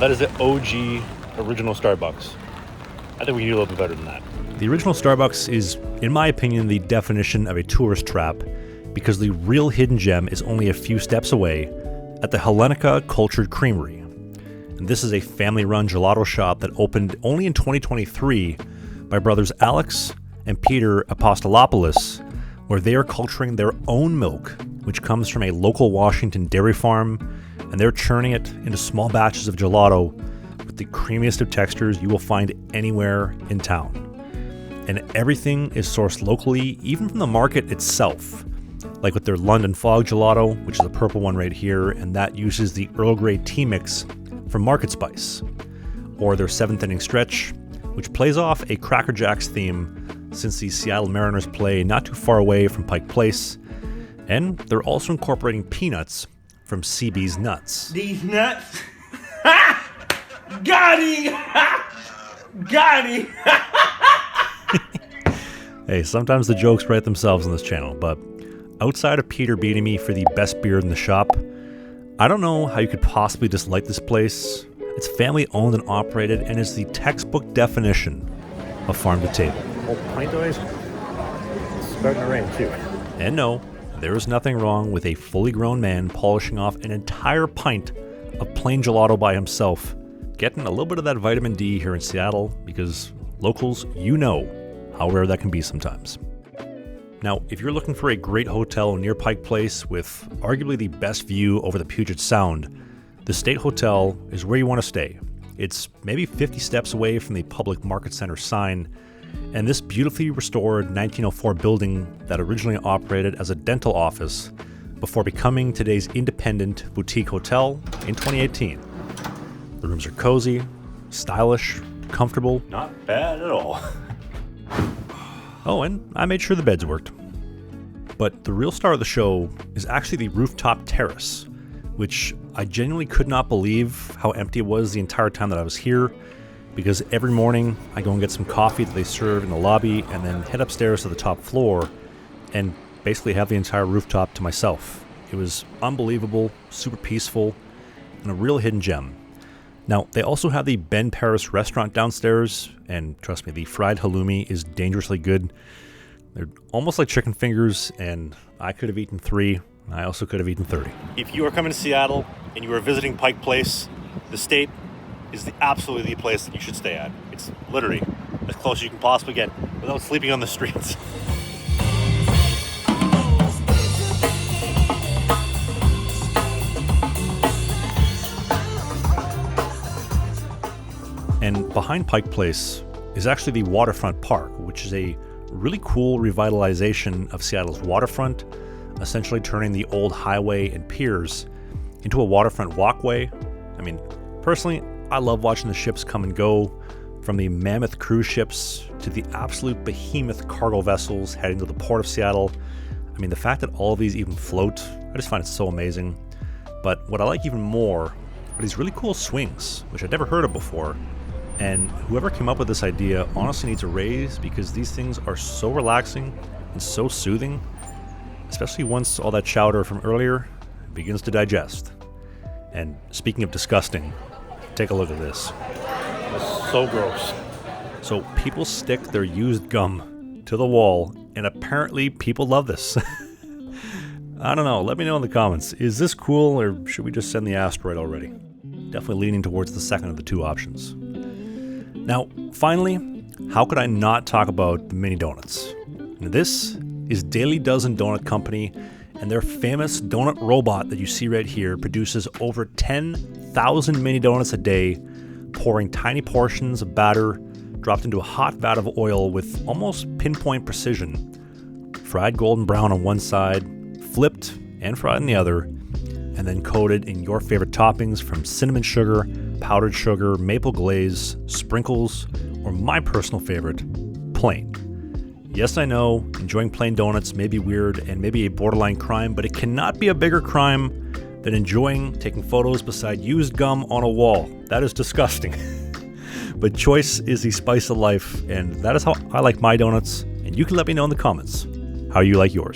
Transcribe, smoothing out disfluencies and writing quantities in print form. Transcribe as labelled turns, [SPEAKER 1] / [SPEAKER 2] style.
[SPEAKER 1] That is the OG original Starbucks. I think we can do a little bit better than that.
[SPEAKER 2] The original Starbucks is, in my opinion, the definition of a tourist trap because the real hidden gem is only a few steps away at the Hellenica Cultured Creamery. And this is a family-run gelato shop that opened only in 2023 by brothers Alex and Peter Apostolopoulos, where they are culturing their own milk, which comes from a local Washington dairy farm, and they're churning it into small batches of gelato with the creamiest of textures you will find anywhere in town. And everything is sourced locally, even from the market itself, like with their London Fog gelato, which is the purple one right here, and that uses the Earl Grey tea mix from Market Spice, or their 7th Inning Stretch, which plays off a Cracker Jacks theme since the Seattle Mariners play not too far away from Pike Place, and they're also incorporating peanuts from CB's Nuts.
[SPEAKER 3] These nuts? Got him! Got him!
[SPEAKER 2] Hey, sometimes the jokes write themselves on this channel, but outside of Peter beating me for the best beer in the shop, I don't know how you could possibly dislike this place. It's family owned and operated and is the textbook definition of farm to table.
[SPEAKER 1] Oh, pint of ice. It's starting to rain too.
[SPEAKER 2] And no, there is nothing wrong with a fully grown man polishing off an entire pint of plain gelato by himself, getting a little bit of that vitamin D here in Seattle, because locals, you know how rare that can be sometimes. Now, if you're looking for a great hotel near Pike Place with arguably the best view over the Puget Sound, the State Hotel is where you want to stay. It's maybe 50 steps away from the Public Market Center sign, and this beautifully restored 1904 building that originally operated as a dental office before becoming today's independent boutique hotel in 2018. The rooms are cozy, stylish, comfortable.
[SPEAKER 1] Not bad at all.
[SPEAKER 2] Oh, and I made sure the beds worked. But the real star of the show is actually the rooftop terrace, which I genuinely could not believe how empty it was the entire time that I was here, because every morning I go and get some coffee that they serve in the lobby and then head upstairs to the top floor and basically have the entire rooftop to myself. It was unbelievable, super peaceful, and a real hidden gem. Now, they also have the Ben Paris restaurant downstairs, and trust me, the fried halloumi is dangerously good. They're almost like chicken fingers, and I could have eaten 3. I also could have eaten 30.
[SPEAKER 1] If you are coming to Seattle and you are visiting Pike Place, the State is absolutely the place that you should stay at. It's literally as close as you can possibly get without sleeping on the streets.
[SPEAKER 2] And behind Pike Place is actually the Waterfront Park, which is a really cool revitalization of Seattle's waterfront, essentially turning the old highway and piers into a waterfront walkway. I mean, personally, I love watching the ships come and go, from the mammoth cruise ships to the absolute behemoth cargo vessels heading to the port of Seattle. I mean, the fact that all of these even float, I just find it so amazing. But what I like even more are these really cool swings, which I'd never heard of before. And whoever came up with this idea honestly needs a raise, because these things are so relaxing and so soothing, especially once all that chowder from earlier begins to digest. And speaking of disgusting, take a look at this.
[SPEAKER 1] It's so gross.
[SPEAKER 2] So people stick their used gum to the wall, and apparently people love this. I don't know, let me know in the comments. Is this cool, or should we just send the asteroid already? Definitely leaning towards the second of the two options. Now, finally, how could I not talk about the mini donuts? Now, this is Daily Dozen Donut Company, and their famous donut robot that you see right here produces over 10,000 mini donuts a day, pouring tiny portions of batter dropped into a hot vat of oil with almost pinpoint precision, fried golden brown on one side, flipped and fried on the other, and then coated in your favorite toppings from cinnamon sugar, powdered sugar, maple glaze, sprinkles, or my personal favorite, plain. Yes, I know, enjoying plain donuts may be weird and maybe a borderline crime, but it cannot be a bigger crime than enjoying taking photos beside used gum on a wall. That is disgusting. But choice is the spice of life, and that is how I like my donuts, and you can let me know in the comments how you like yours.